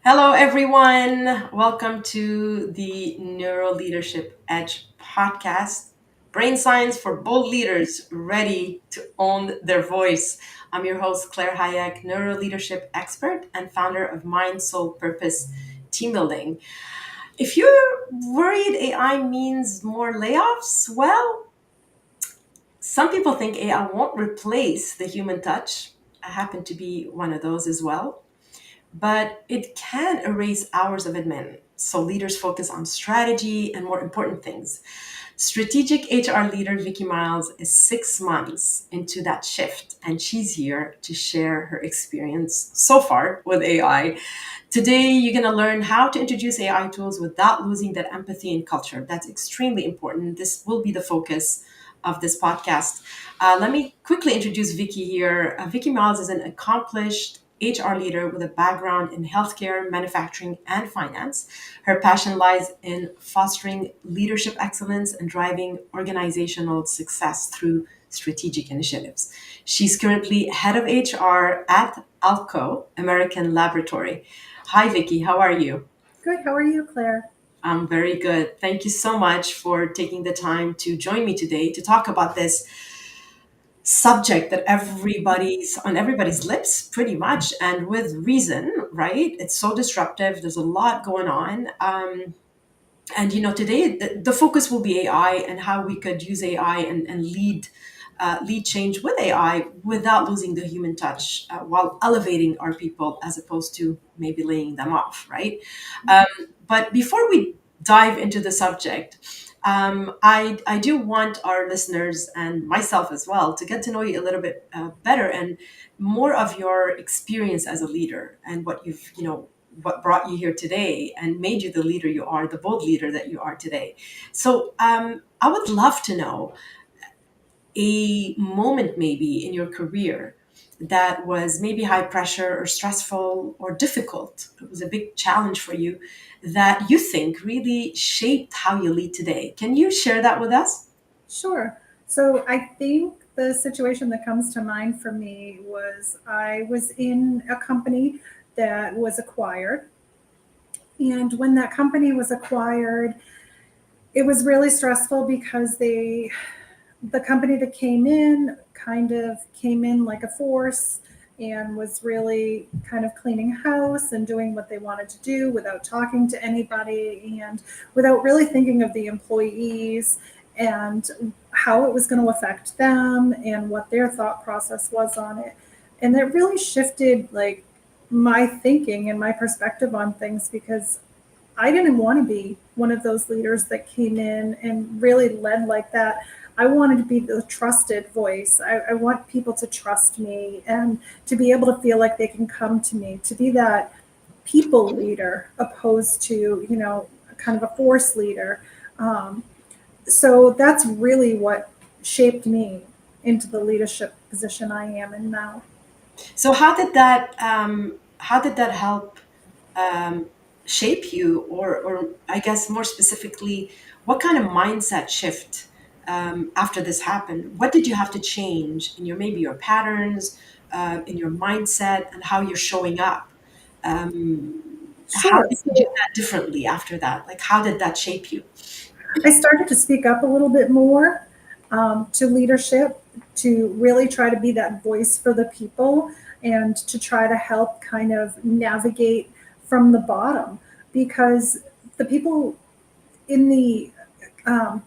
Hello, everyone. Welcome to the Neuro Leadership Edge podcast. Brain science for bold leaders ready to own their voice. I'm your host, Claire Hayek, neuro leadership expert and founder of Mind, Soul, Purpose Team Building. If you're worried AI means more layoffs, well, some people think AI won't replace the human touch. I happen to be one of those as well, but it can erase hours of admin. So leaders focus on strategy and more important things. Strategic HR leader Vicky Miles is 6 months into that shift, and she's here to share her experience so far with AI. Today, you're going to learn how to introduce AI tools without losing that empathy and culture. That's extremely important. This will be the focus of this podcast. Let me quickly introduce Vicky here. Vicky Miles is an accomplished HR leader with a background in healthcare, manufacturing, and finance. Her passion lies in fostering leadership excellence and driving organizational success through strategic initiatives. She's currently head of HR at ALPCO, American Laboratory. Hi, Vicky. How are you? Good. How are you, Claire? I'm very good. Thank you so much for taking the time to join me today to talk about this subject that everybody's on everybody's lips pretty much, and with reason, right? It's so disruptive. There's a lot going on. And today the focus will be AI and how we could use AI and lead change with AI without losing the human touch, while elevating our people as opposed to maybe laying them off, right? Um, but before we dive into the subject, I do want our listeners and myself as well to get to know you a little bit better and more of your experience as a leader and what brought you here today and made you the leader you are, the bold leader that you are today. So I would love to know a moment maybe in your career that was maybe high pressure or stressful or difficult. It was a big challenge for you that you think really shaped how you lead today. Can you share that with us? Sure. So I think the situation that comes to mind for me was I was in a company that was acquired. And when that company was acquired, it was really stressful because the company that came in kind of came in like a force and was really kind of cleaning house and doing what they wanted to do without talking to anybody and without really thinking of the employees and how it was going to affect them and what their thought process was on it. And that really shifted like my thinking and my perspective on things because I didn't want to be one of those leaders that came in and really led like that. I wanted to be the trusted voice. I want people to trust me and to be able to feel like they can come to me, to be that people leader opposed to, kind of a force leader. Um, so that's really what shaped me into the leadership position I am in now. So how did that help um, shape you, or I guess more specifically, what kind of mindset shift after this happened? What did you have to change in your maybe your patterns, in your mindset, and how you're showing up? How Sure. did you do So that differently after that? Like, how did that shape you? I started to speak up a little bit more to leadership, to really try to be that voice for the people and to try to help kind of navigate from the bottom because the people in the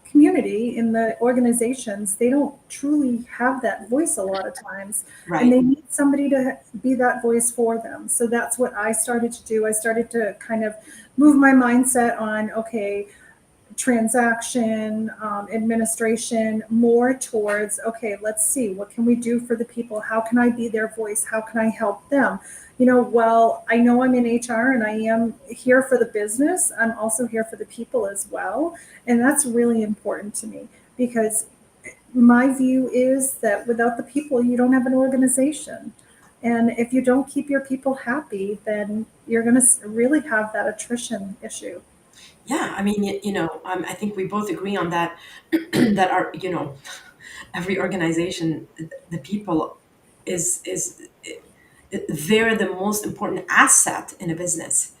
community, in the organizations, they don't truly have that voice a lot of times, and Right. they need somebody to be that voice for them. So that's what I started to do. I started to kind of move my mindset on, okay, transaction administration more towards, okay, let's see, what can we do for the people? How can I be their voice? How can I help them? Well, I know I'm in HR and I am here for the business. I'm also here for the people as well. And that's really important to me because my view is that without the people, you don't have an organization. And if you don't keep your people happy, then you're going to really have that attrition issue. Yeah. I mean, I think we both agree on that. That are every organization, the people is they're the most important asset in a business.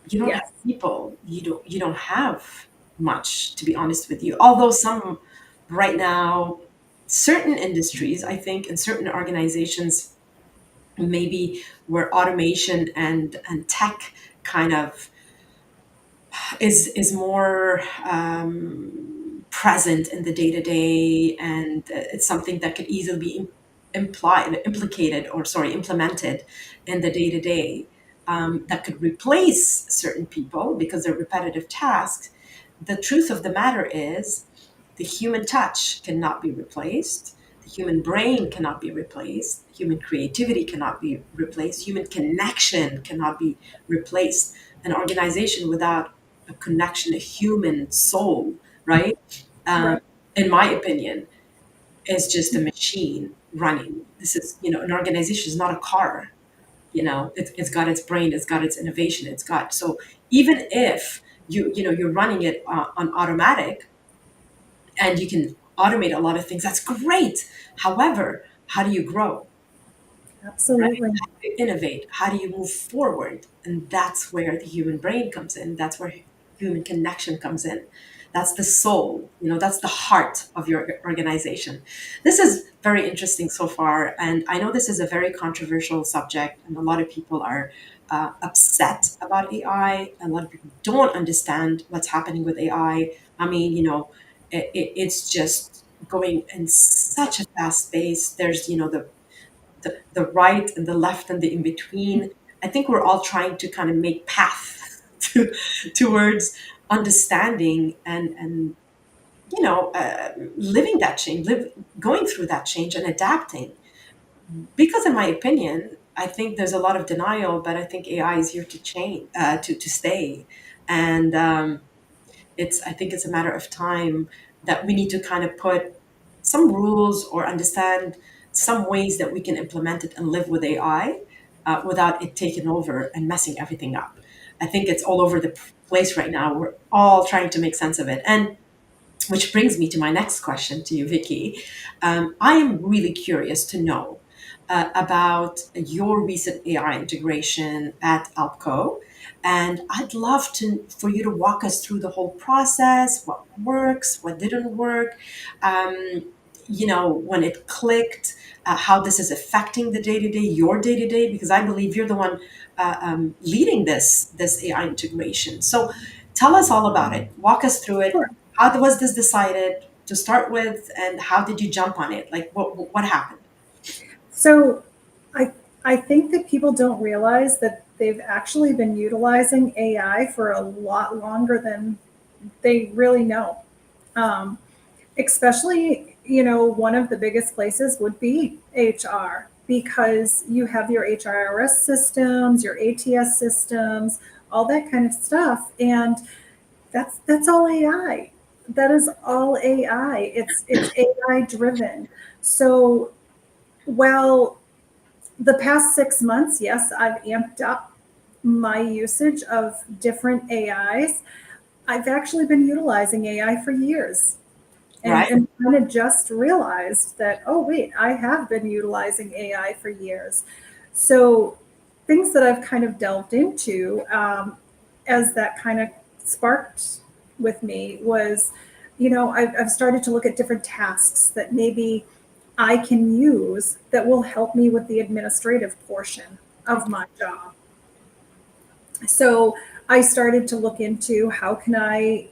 You don't have Yes. people. You don't have much, to be honest with you. Although some right now, certain industries, I think, and certain organizations, maybe where automation and tech kind of is more present in the day to day, and it's something that could easily be implicated, or sorry, implemented in the day to day, that could replace certain people because they're repetitive tasks. The truth of the matter is, the human touch cannot be replaced. The human brain cannot be replaced. Human creativity cannot be replaced. Human connection cannot be replaced. An organization without a connection, a human soul, right? Um, Right. in my opinion, is just a machine running. This is, an organization is not a car. It's got its brain, it's got its innovation, it's got, so even if you're running it on automatic, and you can automate a lot of things, that's great. However, how do you grow? Right? Absolutely. How do you innovate? How do you move forward? And that's where the human brain comes in. That's where human connection comes in. That's the soul, that's the heart of your organization. This is very interesting so far. And I know this is a very controversial subject, and a lot of people are upset about AI. A lot of people don't understand what's happening with AI. I mean, it's just going in such a fast pace. There's, the right and the left and the in between. I think we're all trying to kind of make path towards understanding and living that change, going through that change and adapting. Because in my opinion, I think there's a lot of denial, but I think AI is here to change, to stay, and I think it's a matter of time that we need to kind of put some rules or understand some ways that we can implement it and live with AI, without it taking over and messing everything up. I think it's all over the place right now. We're all trying to make sense of it. And which brings me to my next question to you, Vicky. I am really curious to know about your recent AI integration at ALPCO, and I'd love for you to walk us through the whole process, what works, what didn't work, when it clicked, how this is affecting the day to day, your day to day, because I believe you're the one leading this AI integration. So tell us all about it. Walk us through it. Sure. How was this decided to start with, and how did you jump on it? Like, what happened? So I I think that people don't realize that they've actually been utilizing AI for a lot longer than they really know. Um, Especially, one of the biggest places would be HR, because you have your HRS systems, your ATS systems, all that kind of stuff, and that's all AI. That is all AI. It's AI driven. So, well, the past 6 months, yes, I've amped up my usage of different AIs. I've actually been utilizing AI for years, and, Right? and kind of just realized that, oh, wait, I have been utilizing AI for years. So, things that I've kind of delved into, as that kind of sparked with me was, I've started to look at different tasks that maybe I can use that will help me with the administrative portion of my job. So I started to look into how can I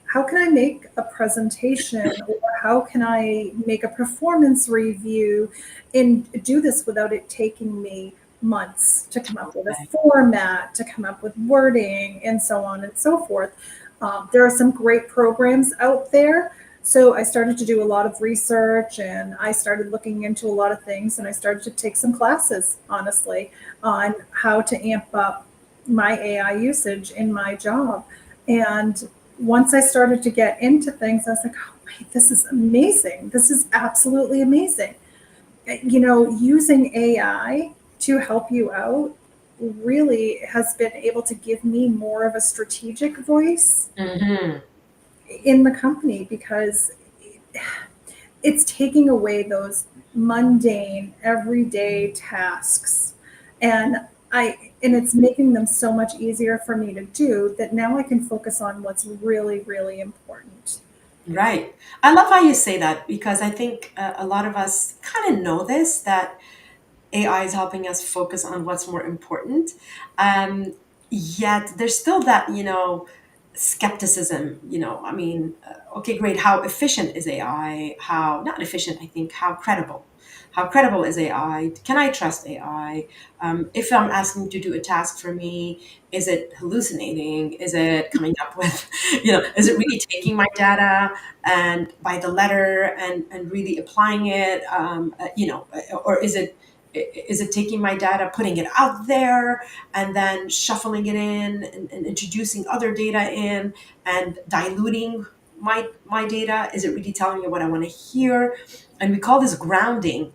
make a presentation, or how can I make a performance review and do this without it taking me months to come up with a Okay. format, to come up with wording, and so on and so forth. There are some great programs out there. So I started to do a lot of research, and I started looking into a lot of things, and I started to take some classes, honestly, on how to amp up my AI usage in my job. And once I started to get into things, I was like, oh, wait, this is amazing. This is absolutely amazing. Using AI to help you out really has been able to give me more of a strategic voice Hmm. in the company, because it's taking away those mundane, everyday tasks. And And it's making them so much easier for me to do that now I can focus on what's really, really important. Right. I love how you say that because I think a lot of us kind of know this, that AI is helping us focus on what's more important. Um, Yet there's still that, skepticism, I mean, okay, great. How efficient is AI? How, not efficient, I think, how credible? How credible is AI? Can I trust AI? If I'm asking to do a task for me, is it hallucinating? Is it coming up with, is it really taking my data and by the letter and really applying it? Or is it taking my data, putting it out there, and then shuffling it in and introducing other data in and diluting my data? Is it really telling me what I want to hear? And we call this grounding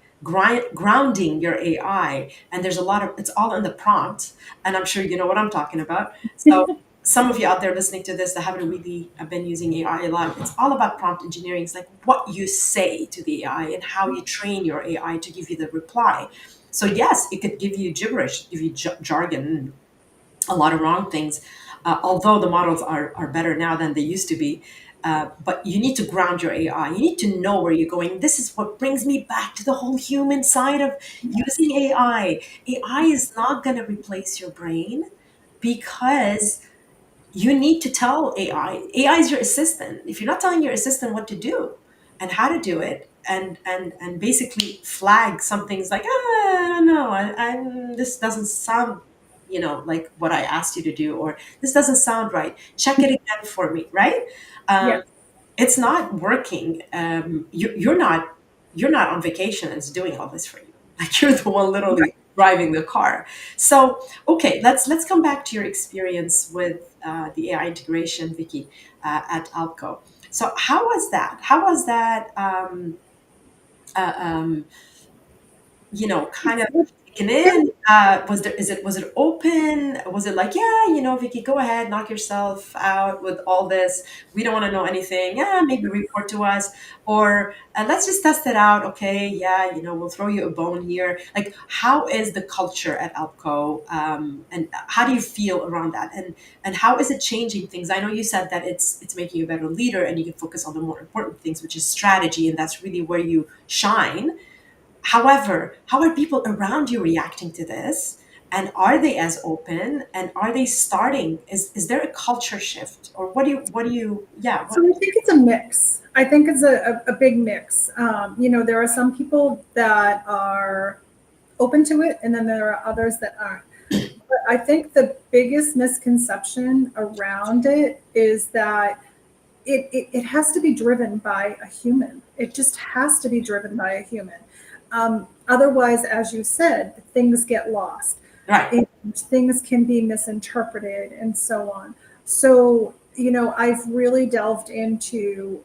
your AI. And there's a lot of, it's all in the prompt. And I'm sure you know what I'm talking about. So some of you out there listening to this that haven't really been using AI a lot, it's all about prompt engineering. It's like what you say to the AI and how you train your AI to give you the reply. So yes, it could give you gibberish, give you jargon, a lot of wrong things. Although the models are better now than they used to be, but you need to ground your AI. You need to know where you're going. This is what brings me back to the whole human side of using AI. AI is not going to replace your brain because you need to tell AI. AI is your assistant. If you're not telling your assistant what to do and how to do it, and basically flag some things like, I don't know, this doesn't sound, like what I asked you to do, or this doesn't sound right. Check it again for me, right? Um, Yes. it's not working. You're not on vacation and it's doing all this for you. Like you're the one literally driving the car. So okay, let's come back to your experience with the AI integration, Vicky, at ALPCO. So how was that? How was that? Uh, um, kind of taken It, in? Was it open? Was it like, yeah, Vicky, go ahead, knock yourself out with all this. We don't want to know anything. Yeah, maybe report to us, or let's just test it out. Okay, yeah, we'll throw you a bone here. Like, how is the culture at Alpco, and how do you feel around that? And how is it changing things? I know you said that it's making you a better leader, and you can focus on the more important things, which is strategy, and that's really where you shine. However, how are people around you reacting to this? And are they as open? And are they starting? Is there a culture shift? Or yeah, so I think it's a mix. I think it's a big mix. There are some people that are open to it, and then there are others that aren't. But I think the biggest misconception around it is that it has to be driven by a human. It just has to be driven by a human. Otherwise, as you said, things get lost right, and things can be misinterpreted and so on. So, I've really delved into,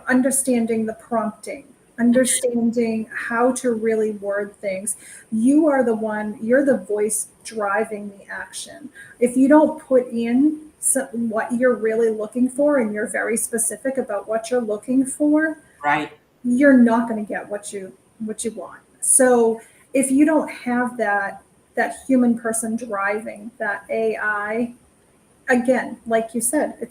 understanding the prompting, understanding how to really word things. You're the voice driving the action. If you don't put in what you're really looking for and you're very specific about what you're looking for, right. you're not going to get what you want. So if you don't have that human person driving that AI, again, like you said,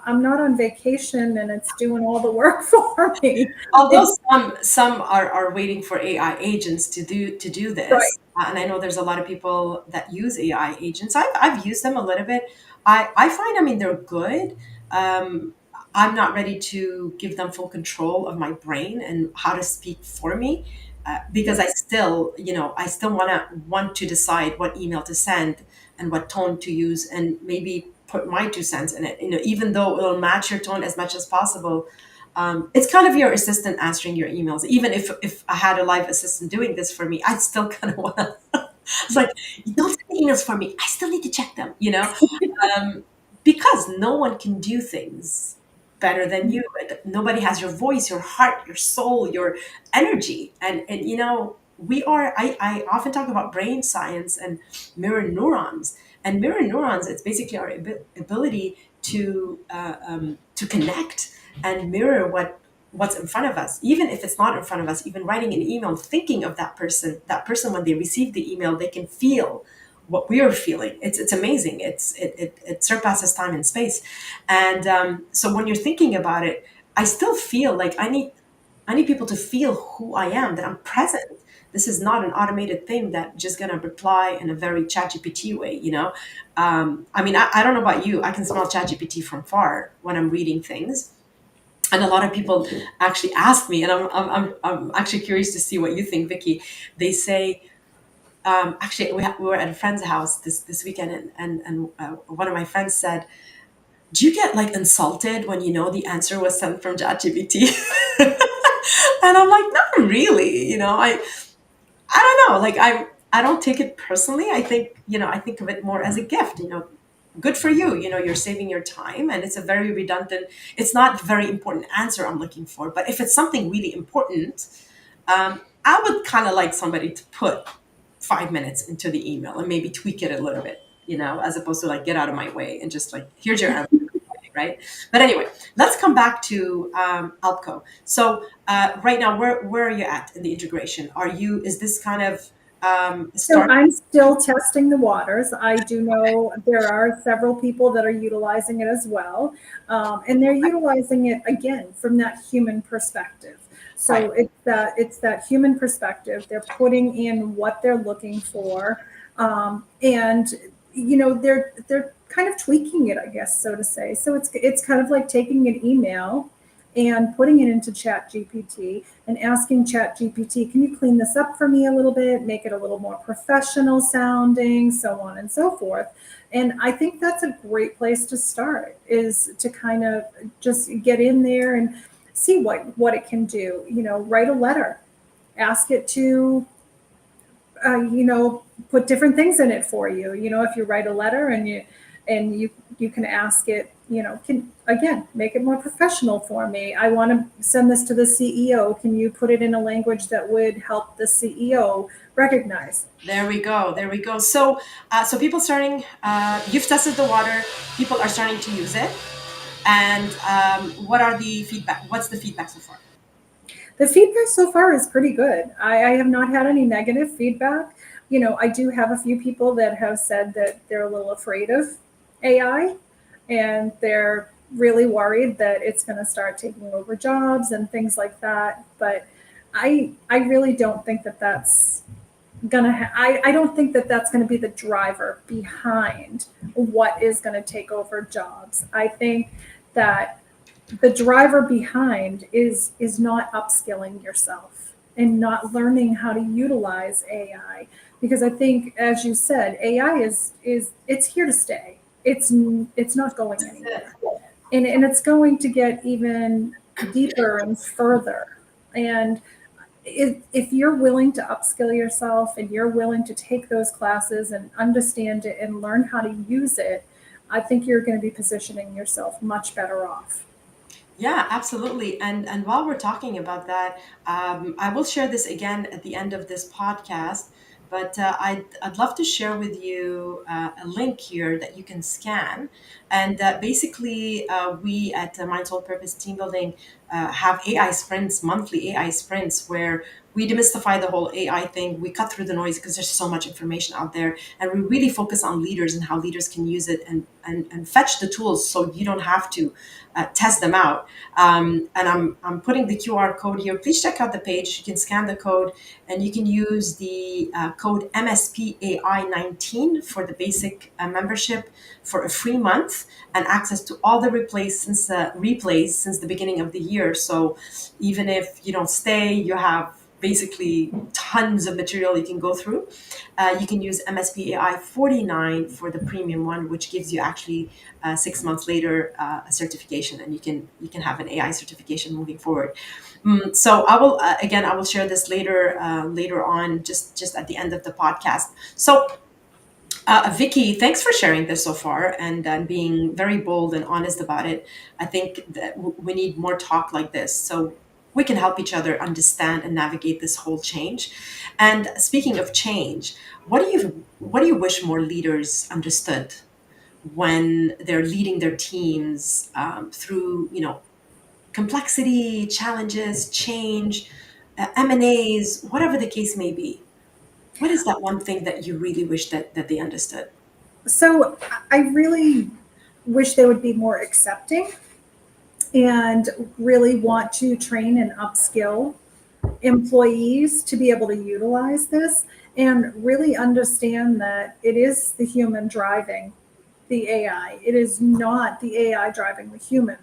I'm not on vacation and it's doing all the work for me. Although It's some are waiting for AI agents to do right. this, and I know there's a lot of people that use AI agents. I've used them a little bit. I find, I mean, they're good. Um, I'm not ready to give them full control of my brain and how to speak for me, because Yeah. I still want to decide what email to send and what tone to use, and maybe put my 2 cents in it. Even though it'll match your tone as much as possible, it's kind of your assistant answering your emails. Even if I had a live assistant doing this for me, I'd still kind of want to. It's like, you don't send the emails for me. I still need to check them. Um, because no one can do things better than you. Nobody has your voice, your heart, your soul, your energy, and we are. I often talk about brain science and mirror neurons. And mirror neurons, it's basically our ability to connect and mirror what's in front of us, even if it's not in front of us. Even writing an email, thinking of that person when they receive the email, they can feel what we are feeling. It's amazing. It surpasses time and space. And so when you're thinking about it, I still feel like I need people to feel who I am, that I'm present. This is not an automated thing that just gonna reply in a very ChatGPT way, you know. I mean, I don't know about you. I can smell ChatGPT from far when I'm reading things, and a lot of people actually ask me, and I'm actually curious to see what you think, Vicky. They say, actually, we were at a friend's house this weekend, and one of my friends said, "Do you get like insulted when you know the answer was sent from ChatGPT?" And I'm like, "Not really, you know. I don't know. Like I don't take it personally. I think, I think of it more as a gift, Good for you. You're saving your time, and it's a very redundant, it's not a very important answer I'm looking for. But if it's something really important, I would kind of like somebody to put 5 minutes into the email and maybe tweak it a little bit, as opposed to like get out of my way and just like, here's your answer, right? But anyway, let's come back to ALPCO. So right now, where are you at in the integration? Is this kind of So start? I'm still testing the waters. I do know there are several people that are utilizing it as well. And they're utilizing it again from that human perspective. Right. So it's that human perspective. They're putting in what they're looking for. And they're kind of tweaking it, I guess, so to say. So it's kind of like taking an email and putting it into Chat GPT and asking Chat GPT, can you clean this up for me a little bit, make it a little more professional sounding, so on and so forth. And I think that's a great place to start, is to kind of just get in there and see what it can do. Write a letter, ask it to put different things in it for you. If you write a letter and you can ask it, can again make it more professional for me. I want to send this to the CEO. Can you put it in a language that would help the CEO recognize? There we go. There we go. So people starting. You've tested the water. People are starting to use it. And what are the feedback? What's the feedback so far? The feedback so far is pretty good. I have not had any negative feedback. I do have a few people that have said that they're a little afraid of AI, and they're really worried that it's going to start taking over jobs and things like that. But I really don't think that that's gonna I don't think that that's going to be the driver behind what is going to take over jobs. I think that the driver behind is not upskilling yourself and not learning how to utilize AI, because I think, as you said, AI is it's here to stay. It's not going That's it. anywhere, and it's going to get even deeper and further. And if you're willing to upskill yourself and you're willing to take those classes and understand it and learn how to use it, I think you're going to be positioning yourself much better off. Yeah, absolutely. And while we're talking about that, I will share this again at the end of this podcast. But I'd love to share with you a link here that you can scan. And basically, we at Mind Soul Purpose Team Building have AI sprints, monthly AI sprints, where we demystify the whole AI thing. We cut through the noise because there's so much information out there. And we really focus on leaders and how leaders can use it, and fetch the tools so you don't have to test them out. And I'm putting the QR code here. Please check out the page. You can scan the code, and you can use the code MSPAI19 for the basic membership for a free month and access to all the replays since the beginning of the year. So even if you don't stay, you have basically tons of material you can go through. You can use MSPAI 49 for the premium one, which gives you actually 6 months later a certification, and you can have an AI certification moving forward. So I will share this later on, just at the end of the podcast. So Vicky, thanks for sharing this so far, and being very bold and honest about it. I think that we need more talk like this, so we can help each other understand and navigate this whole change. And speaking of change, what do you wish more leaders understood when they're leading their teams through complexity, challenges, change, M&As, whatever the case may be? What is that one thing that you really wish that they understood? So I really wish they would be more accepting and really want to train and upskill employees to be able to utilize this and really understand that it is the human driving the AI. It is not the AI driving the human.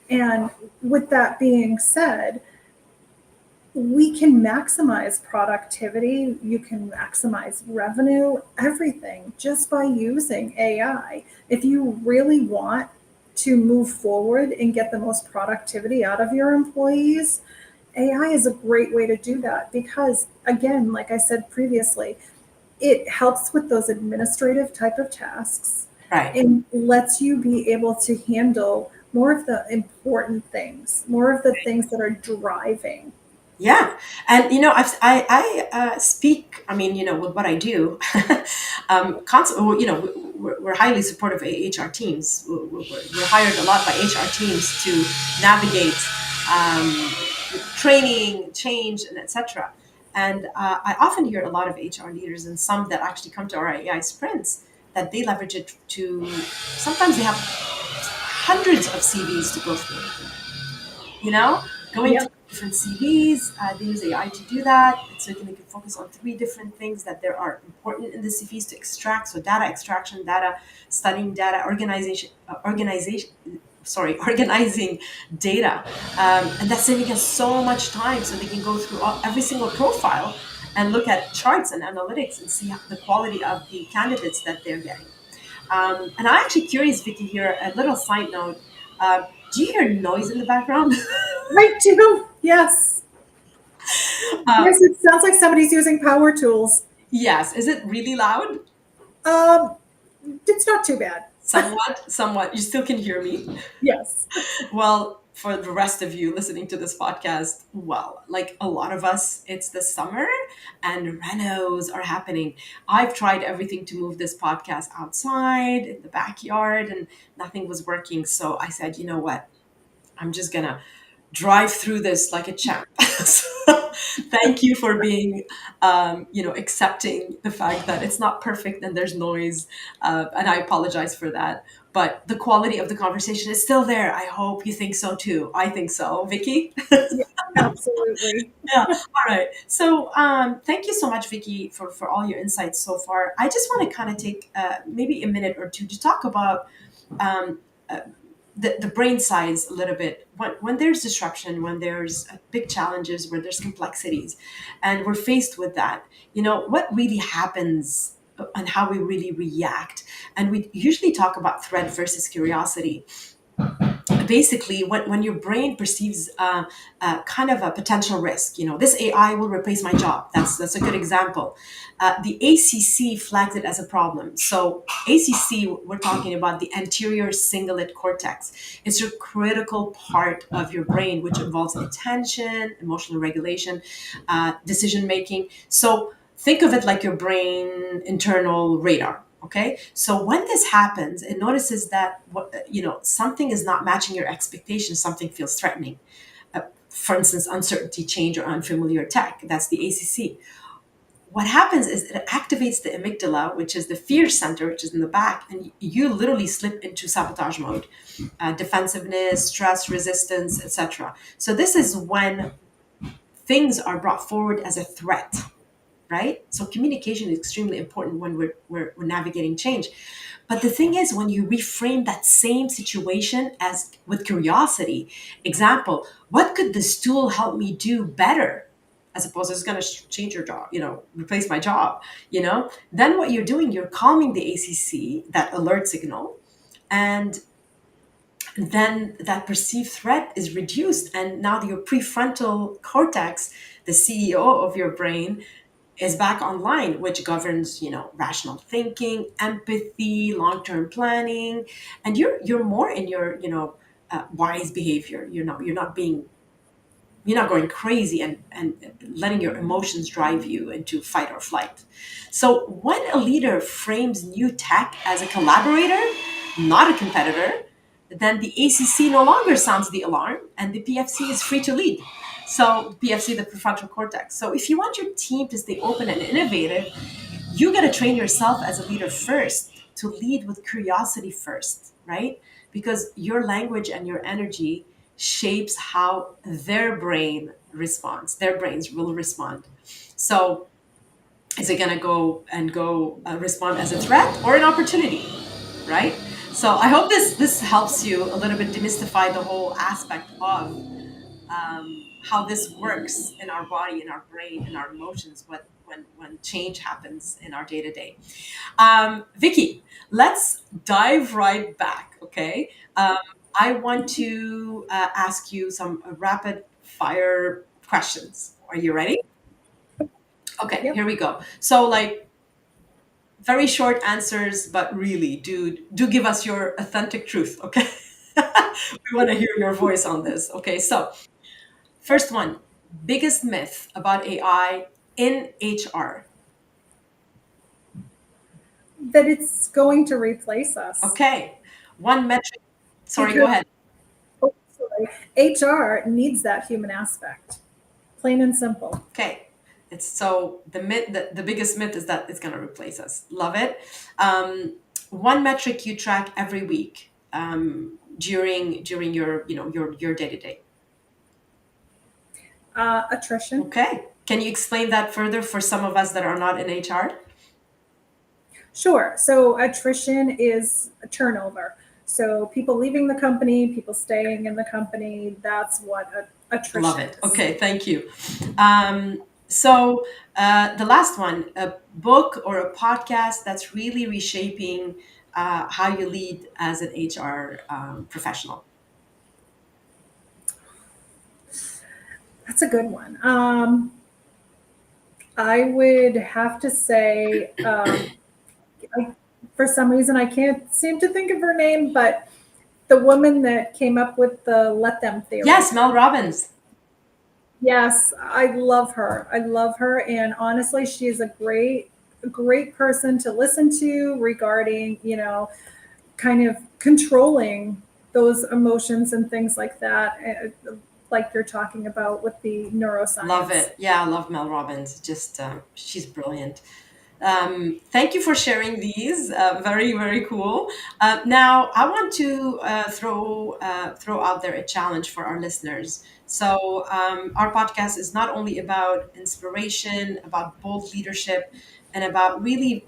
And with that being said, we can maximize productivity, you can maximize revenue, everything just by using AI. If you really want to move forward and get the most productivity out of your employees, AI is a great way to do that because, again, like I said previously, it helps with those administrative type of tasks Right. and lets you be able to handle more of the important things, more of the things that are driving. Yeah, and I speak. I mean, with what I do, constantly. We're highly supportive of HR teams. We're hired a lot by HR teams to navigate training, change, and etc. And I often hear a lot of HR leaders and some that actually come to our AI sprints that they leverage it to. Sometimes they have hundreds of CVs to go through, going through Yep. different CVs. They use AI to do that. So they can focus on three different things that there are important in the CVs to extract. So data extraction, data studying, data organizing data. And that's saving us so much time so they can go through every single profile and look at charts and analytics and see the quality of the candidates that they're getting. And I'm actually curious, Vicky, here, a little side note. Do you hear noise in the background? I do. Yes. uh, Yes, it sounds like somebody's using power tools. yes. Is it really loud? Um, it's not too bad. Somewhat, somewhat. You still can hear me. Yes. Well, for the rest of you listening to this podcast, well, like a lot of us, it's the summer and renos are happening. I've tried everything to move this podcast outside in the backyard and nothing was working. So I said, you know what? I'm just gonna drive through this like a champ. So, thank you for being, accepting the fact that it's not perfect and there's noise, and I apologize for that. But the quality of the conversation is still there. I hope you think so too. I think so, Vicky. Yeah, absolutely. Yeah. All right. So, thank you so much, Vicky, for all your insights so far. I just want to kind of take maybe a minute or two to talk about um, uh, the brain size a little bit. When there's disruption, when there's big challenges, where there's complexities, and we're faced with that, what really happens and how we really react. And we usually talk about threat versus curiosity. Basically, when your brain perceives kind of a potential risk, this AI will replace my job. That's a good example. The ACC flags it as a problem. So ACC, we're talking about the anterior cingulate cortex. It's a critical part of your brain, which involves attention, emotional regulation, decision making. So think of it like your brain internal radar. Okay, so when this happens, it notices that something is not matching your expectations. Something feels threatening. For instance, uncertainty, change, or unfamiliar tech. That's the ACC. What happens is it activates the amygdala, which is the fear center, which is in the back, and you literally slip into sabotage mode, defensiveness, stress, resistance, etc. So this is when things are brought forward as a threat, right? So communication is extremely important when we're navigating change. But the thing is, when you reframe that same situation as with curiosity, example, what could this tool help me do better? As opposed to it's going to change your job, replace my job, then what you're doing, you're calming the ACC, that alert signal, and then that perceived threat is reduced. And now your prefrontal cortex, the CEO of your brain, is back online, which governs, rational thinking, empathy, long-term planning, and you're more in your, wise behavior. You're not going crazy and letting your emotions drive you into fight or flight. So when a leader frames new tech as a collaborator, not a competitor, then the ACC no longer sounds the alarm and the PFC is free to lead. So, PFC, the prefrontal cortex. So, if you want your team to stay open and innovative, you got to train yourself as a leader first to lead with curiosity first, right? Because your language and your energy shapes how their brains will respond. So is it going to go respond as a threat or an opportunity, right? So I hope this helps you a little bit demystify the whole aspect of how this works in our body, in our brain, in our emotions, when change happens in our day to day. Vicky, let's dive right back. Okay, I want to ask you some rapid fire questions. Are you ready? Okay, Yep. here we go. So, like, very short answers, but really, dude, do give us your authentic truth. Okay, we want to hear your voice on this. Okay, so first one, biggest myth about AI in HR. That it's going to replace us Okay, one metric. Sorry, go because ahead. oh, sorry, HR needs that human aspect, plain and simple. Okay, it's so the myth. The biggest myth is that it's going to replace us. Love it. One metric you track every week during your your day to day. Attrition. Okay, can you explain that further for some of us that are not in HR? Sure. So attrition is a turnover. So people leaving the company, people staying in the company, that's what Love attrition it. is. Okay, thank you. So the last one, a book or a podcast that's really reshaping how you lead as an HR professional. That's a good one. I would have to say, I, for some reason, I can't seem to think of her name, but the woman that came up with the let them theory. Yes, Mel Robbins. Yes, I love her. I love her. And honestly, she is a great person to listen to regarding, kind of controlling those emotions and things like that, like you're talking about with the Love neuroscience. it. Yeah, I love Mel Robbins. Just she's brilliant. Thank you for sharing these. Very, very cool. Now, I want to throw out there a challenge for our listeners. So, our podcast is not only about inspiration, about bold leadership, and about really,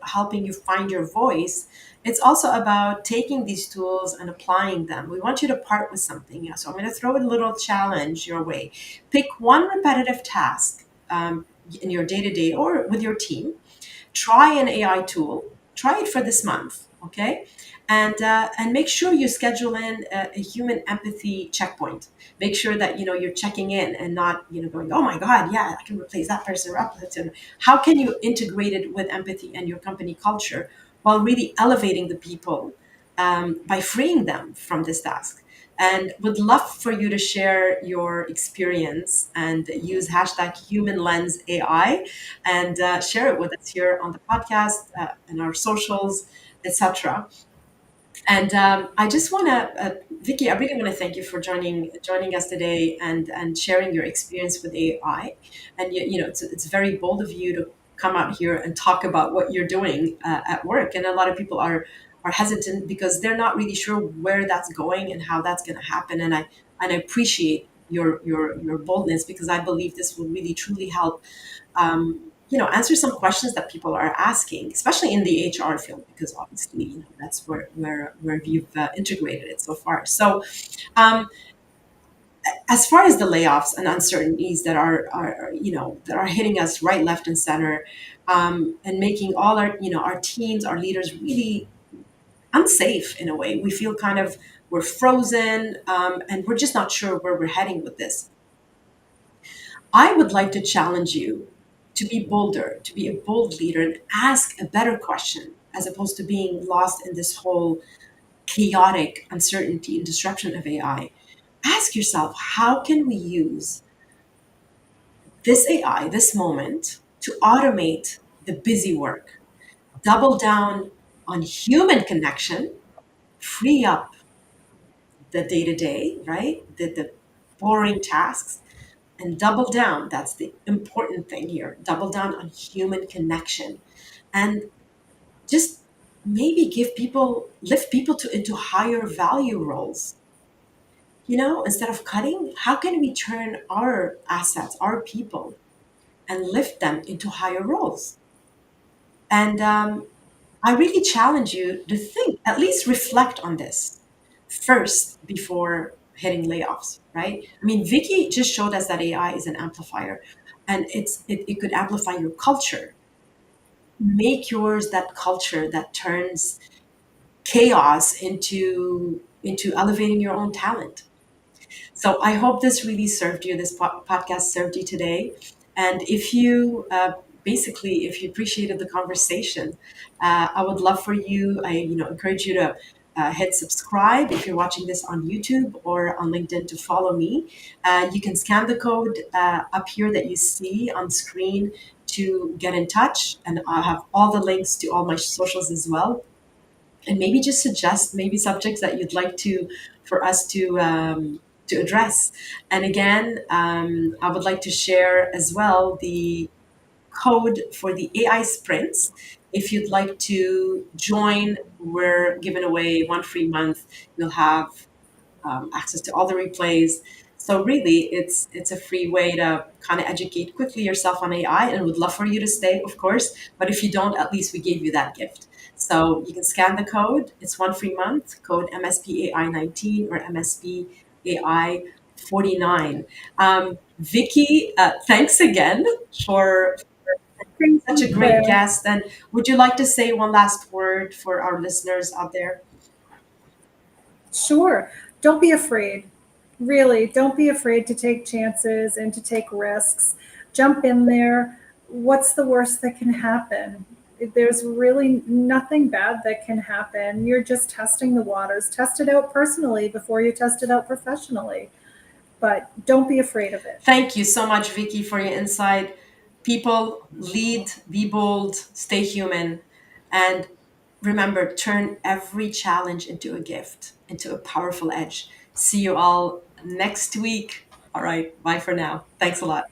helping you find your voice. It's also about taking these tools and applying them. We want you to part with something. Yeah. So, I'm going to throw a little challenge your way. Pick one repetitive task. In your day to day or with your team, try an AI tool. Try it for this month, okay? And make sure you schedule in a human empathy checkpoint. Make sure that you're checking in and not going, oh my God, yeah, I can replace that person. How can you integrate it with empathy and your company culture while really elevating the people by freeing them from this task? And would love for you to share your experience and use hashtag human lens AI and share it with us here on the podcast and our socials, etc. And I just want to, Vicky, I really want to thank you for joining us today and sharing your experience with AI. And it's very bold of you to come out here and talk about what you're doing at work. And a lot of people are hesitant because they're not really sure where that's going and how that's going to happen. And I appreciate your boldness because I believe this will really truly help answer some questions that people are asking, especially in the HR field, because obviously, that's where you've integrated it so far. So, um, as far as the layoffs and uncertainties that are hitting us right, left, and center, and making all our teams, our leaders really unsafe in a way. We feel kind of we're frozen, and we're just not sure where we're heading with this. I would like to challenge you to be bolder, to be a bold leader and ask a better question as opposed to being lost in this whole chaotic uncertainty and disruption of AI. Ask yourself, how can we use this AI, this moment, to automate the busy work? Double down on human connection free up the day to day, right? The boring tasks, and double down. That's the important thing here. Double down on human connection, and just maybe lift people into higher value roles. Instead of cutting, how can we turn our assets, our people, and lift them into higher roles? And I really challenge you to think, at least reflect on this first before hitting layoffs, right? I mean, Vicky just showed us that AI is an amplifier, and it could amplify your culture. Make yours that culture that turns chaos into elevating your own talent. So I hope this really served you. This podcast served you today. And if you basically, if you appreciated the conversation, I would love for you. I encourage you to hit subscribe if you're watching this on YouTube or on LinkedIn to follow me. You can scan the code up here that you see on screen to get in touch, and I have all the links to all my socials as well, and maybe just suggest maybe subjects that you'd like to for us to address. And again, I would like to share as well the code for the AI sprints. If you'd like to join, we're giving away 1 free month. You'll have access to all the replays. So really, it's a free way to kind of educate quickly yourself on AI, and would love for you to stay, of course. But if you don't, at least we gave you that gift. So you can scan the code. It's 1 free month. Code MSPAI19 or MSPAI49. Vicky, thanks again for Thank such a you, great Claire. guest. And would you like to say one last word for our listeners out there? Sure. Don't be afraid. Really, don't be afraid to take chances and to take risks. Jump in there. What's the worst that can happen? There's really nothing bad that can happen. You're just testing the waters. Test it out personally before you test it out professionally. But don't be afraid of it. Thank you so much, Vicky, for your insight. People, lead, be bold, stay human, and remember, turn every challenge into a gift, into a powerful edge. See you all next week. All right, bye for now. Thanks a lot.